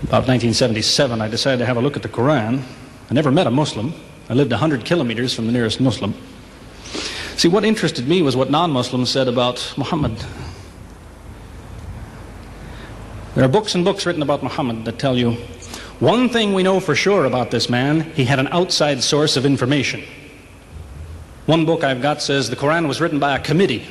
About 1977, I decided to have a look at the Quran. I never met a Muslim. I lived 100 kilometers from the nearest Muslim. See, what interested me was what non-Muslims said about Muhammad. There are books and books written about Muhammad that tell you, one thing we know for sure about this man, he had an outside source of information. One book I've got says the Quran was written by a committee,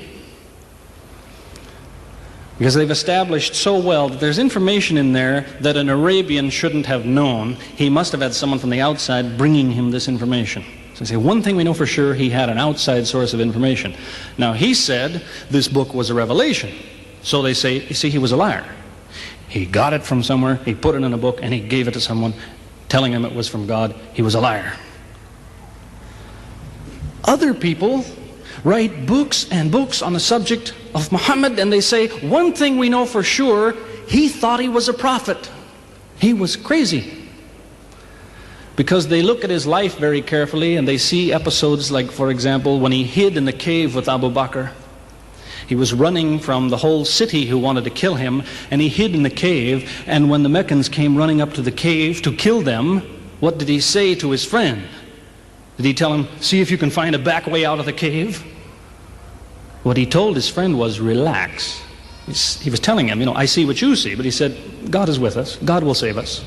because they've established so well that there's information in there that an Arabian shouldn't have known. He must have had someone from the outside bringing him this information. So they say, one thing we know for sure, he had an outside source of information. Now, he said this book was a revelation. So they say, you see, he was a liar. He got it from somewhere, he put it in a book, and he gave it to someone, telling him it was from God. He was a liar. Other people write books and books on the subject of Muhammad, and they say, one thing we know for sure, he thought he was a prophet. He was crazy. Because they look at his life very carefully, and they see episodes like, for example, when he hid in the cave with Abu Bakr. He was running from the whole city who wanted to kill him, and he hid in the cave, and when the Meccans came running up to the cave to kill them, what did he say to his friend? Did he tell him, see if you can find a back way out of the cave? What he told his friend was, relax. He was telling him, I see what you see, but he said, God is with us, God will save us.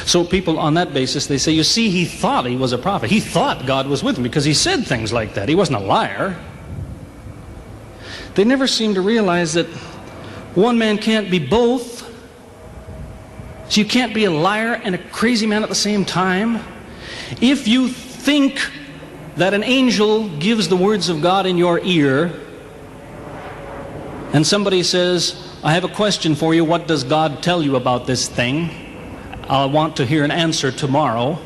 So people on that basis, they say, you see, he thought he was a prophet. He thought God was with him because he said things like that. He wasn't a liar. They never seem to realize that one man can't be both. So you can't be a liar and a crazy man at the same time. If you think that an angel gives the words of God in your ear, and somebody says, I have a question for you, what does God tell you about this thing? I want to hear an answer tomorrow.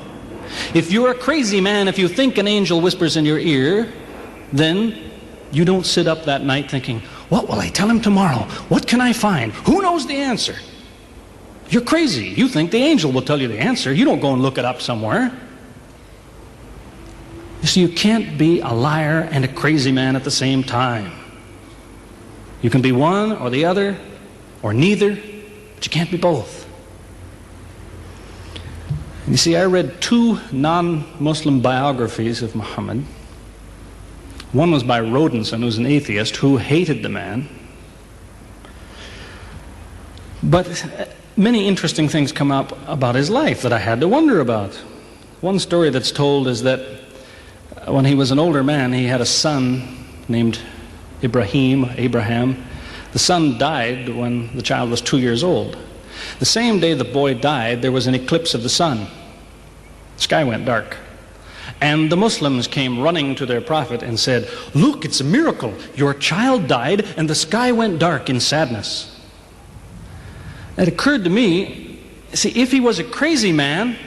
If you're a crazy man, if you think an angel whispers in your ear, then you don't sit up that night thinking, what will I tell him tomorrow? What can I find? Who knows the answer? You're crazy. You think the angel will tell you the answer. You don't go and look it up somewhere. You see, you can't be a liar and a crazy man at the same time. You can be one or the other, or neither, but you can't be both. You see, I read 2 non-Muslim biographies of Muhammad. One was by Rodenson, who's an atheist, who hated the man. But many interesting things come up about his life that I had to wonder about. One story that's told is that when he was an older man, he had a son named Abraham. The son died when the child was 2 years old. The same day the boy died, there was an eclipse of the sun. The sky went dark. And the Muslims came running to their prophet and said, look, it's a miracle. Your child died and the sky went dark in sadness. It occurred to me, see, if he was a crazy man,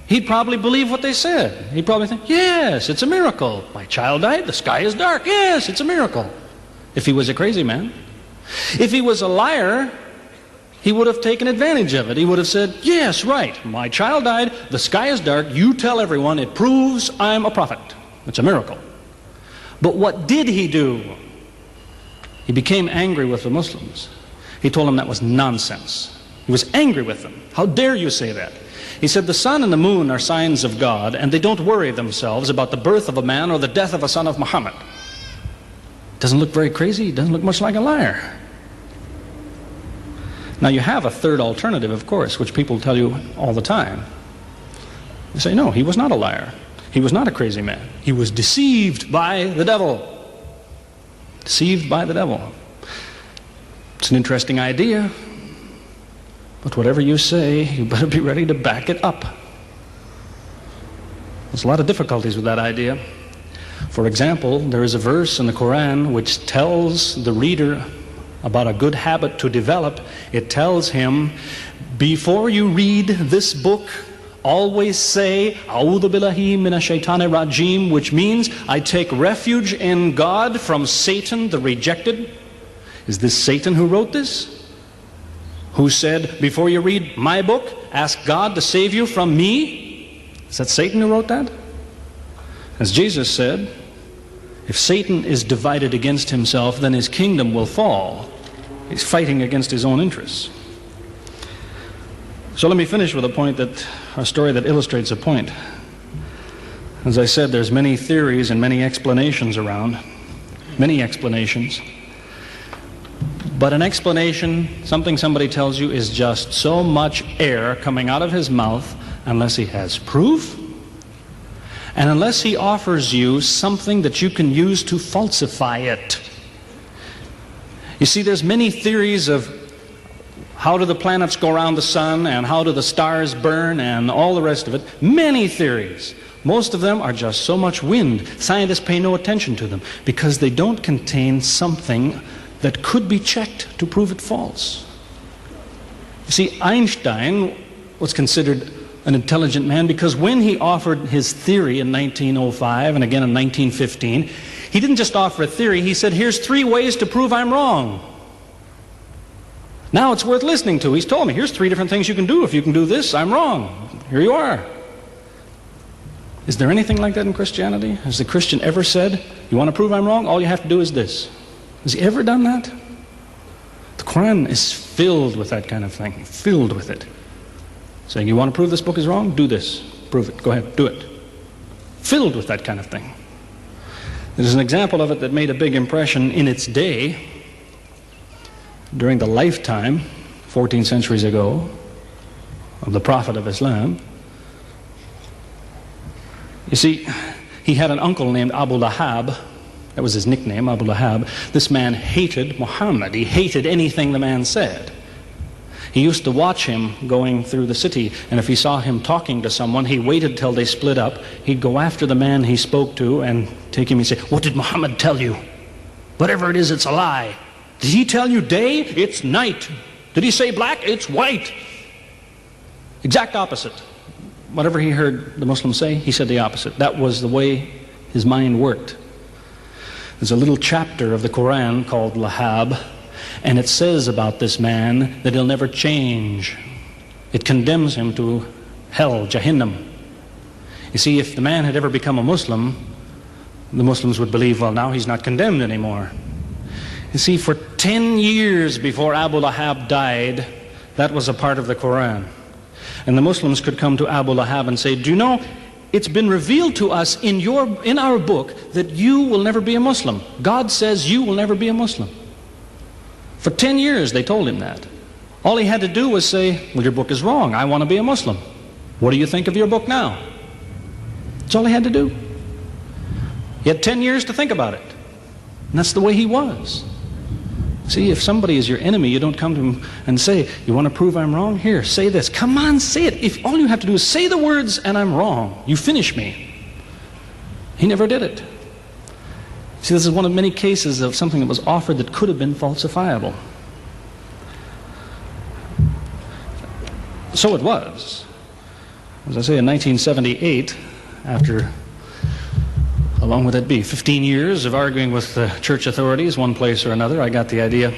he'd probably believe what they said. He'd probably think, yes, it's a miracle. My child died, the sky is dark. Yes, it's a miracle. If he was a crazy man. If he was a liar, he would have taken advantage of it. He would have said, yes, right, my child died, the sky is dark, you tell everyone, it proves I'm a prophet. It's a miracle. But what did he do? He became angry with the Muslims. He told them that was nonsense. He was angry with them. How dare you say that? He said the sun and the moon are signs of God, and they don't worry themselves about the birth of a man or the death of a son of Muhammad. Doesn't look very crazy, doesn't look much like a liar. Now you have a third alternative, of course, which people tell you all the time. They say, no, he was not a liar. He was not a crazy man. He was deceived by the devil. Deceived by the devil. It's an interesting idea, but whatever you say, you better be ready to back it up. There's a lot of difficulties with that idea. For example, there is a verse in the Quran which tells the reader about a good habit to develop. It tells him, before you read this book, always say, A'udhu billahi minash shaitani rajim, which means, I take refuge in God from Satan the rejected. Is this Satan who wrote this? Who said, before you read my book, ask God to save you from me? Is that Satan who wrote that? As Jesus said, if Satan is divided against himself, then his kingdom will fall. He's fighting against his own interests. So let me finish with a story that illustrates a point. As I said, there's many theories and many explanations around, many explanations. But an explanation, something somebody tells you, is just so much air coming out of his mouth unless he has proof and unless he offers you something that you can use to falsify it. You see, there's many theories of how do the planets go around the sun and how do the stars burn and all the rest of it. Many theories. Most of them are just so much wind. Scientists pay no attention to them because they don't contain something that could be checked to prove it false. You see, Einstein was considered an intelligent man because when he offered his theory in 1905 and again in 1915, he didn't just offer a theory, he said, here's 3 ways to prove I'm wrong. Now it's worth listening to. He's told me, here's 3 different things you can do. If you can do this, I'm wrong. Here you are. Is there anything like that in Christianity? Has the Christian ever said, you want to prove I'm wrong? All you have to do is this. Has he ever done that? The Quran is filled with that kind of thing, filled with it. Saying, you want to prove this book is wrong? Do this. Prove it. Go ahead. Do it. Filled with that kind of thing. There's an example of it that made a big impression in its day, during the lifetime, 14 centuries ago, of the Prophet of Islam. You see, he had an uncle named Abu Lahab. That was his nickname, Abu Lahab. This man hated Muhammad. He hated anything the man said. He used to watch him going through the city, and if he saw him talking to someone, he waited till they split up. He'd go after the man he spoke to and take him and say, what did Muhammad tell you? Whatever it is, it's a lie. Did he tell you day? It's night. Did he say black? It's white. Exact opposite. Whatever he heard the Muslims say, he said the opposite. That was the way his mind worked. There's a little chapter of the Quran called Lahab, and it says about this man that he'll never change. It condemns him to hell, Jahannam. You see, if the man had ever become a Muslim, the Muslims would believe, well, now he's not condemned anymore. You see, for 10 years before Abu Lahab died, that was a part of the Quran. And the Muslims could come to Abu Lahab and say, do you know, it's been revealed to us in our book that you will never be a Muslim. God says you will never be a Muslim. For 10 years they told him that. All he had to do was say, well, your book is wrong. I want to be a Muslim. What do you think of your book now? That's all he had to do. He had 10 years to think about it. And that's the way he was. See, if somebody is your enemy, you don't come to him and say, you want to prove I'm wrong? Here, say this. Come on, say it. If all you have to do is say the words and I'm wrong, you finish me. He never did it. See, this is one of many cases of something that was offered that could have been falsifiable. So it was. As I say, in 1978, after, how long would that be? 15 years of arguing with the church authorities, one place or another, I got the idea.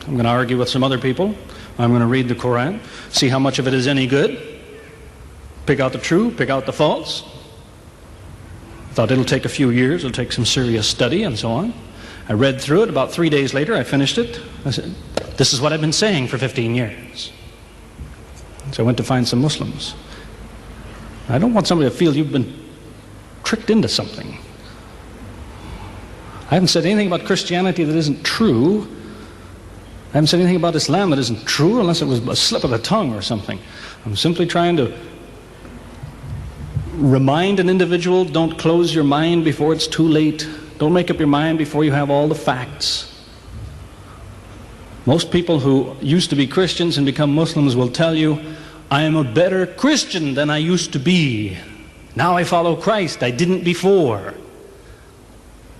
I'm going to argue with some other people. I'm going to read the Quran, see how much of it is any good, pick out the true, pick out the false. Thought it'll take a few years, it'll take some serious study and so on. I read through it. About 3 days later, I finished it. I said, this is what I've been saying for 15 years. So I went to find some Muslims. I don't want somebody to feel you've been tricked into something. I haven't said anything about Christianity that isn't true. I haven't said anything about Islam that isn't true, unless it was a slip of the tongue or something. I'm simply trying to remind an individual, don't close your mind before it's too late. Don't make up your mind before you have all the facts. Most people who used to be Christians and become Muslims will tell you, I am a better Christian than I used to be. Now I follow Christ. I didn't before.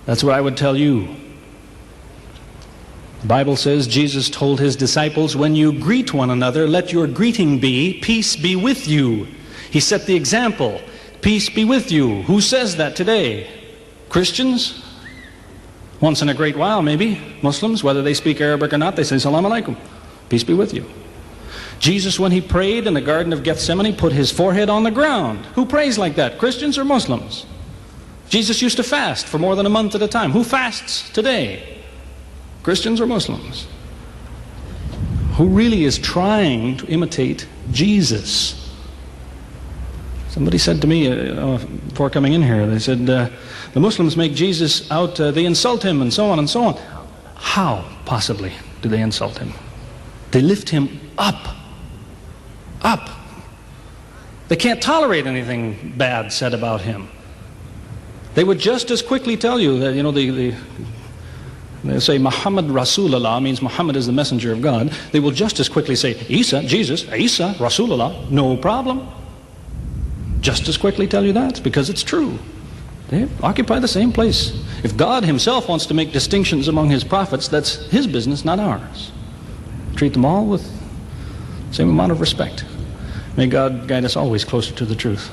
That's what I would tell you. The Bible says Jesus told his disciples, when you greet one another, let your greeting be, peace be with you. He set the example. Peace be with you. Who says that today? Christians? Once in a great while, maybe. Muslims, whether they speak Arabic or not, they say, Salaam alaikum. Peace be with you. Jesus, when he prayed in the Garden of Gethsemane, put his forehead on the ground. Who prays like that? Christians or Muslims? Jesus used to fast for more than a month at a time. Who fasts today? Christians or Muslims? who really is trying to imitate Jesus. Somebody said to me before coming in here, they said, the Muslims make Jesus out, they insult him and so on and so on. How, possibly, do they insult him? They lift him up. Up. They can't tolerate anything bad said about him. They would just as quickly tell you that, they say Muhammad Rasulullah means Muhammad is the messenger of God. They will just as quickly say Isa, Jesus, Isa, Rasulullah, no problem. Just as quickly tell you that, because it's true. They occupy the same place. If God himself wants to make distinctions among his prophets, that's his business, not ours. Treat them all with the same amount of respect. May God guide us always closer to the truth.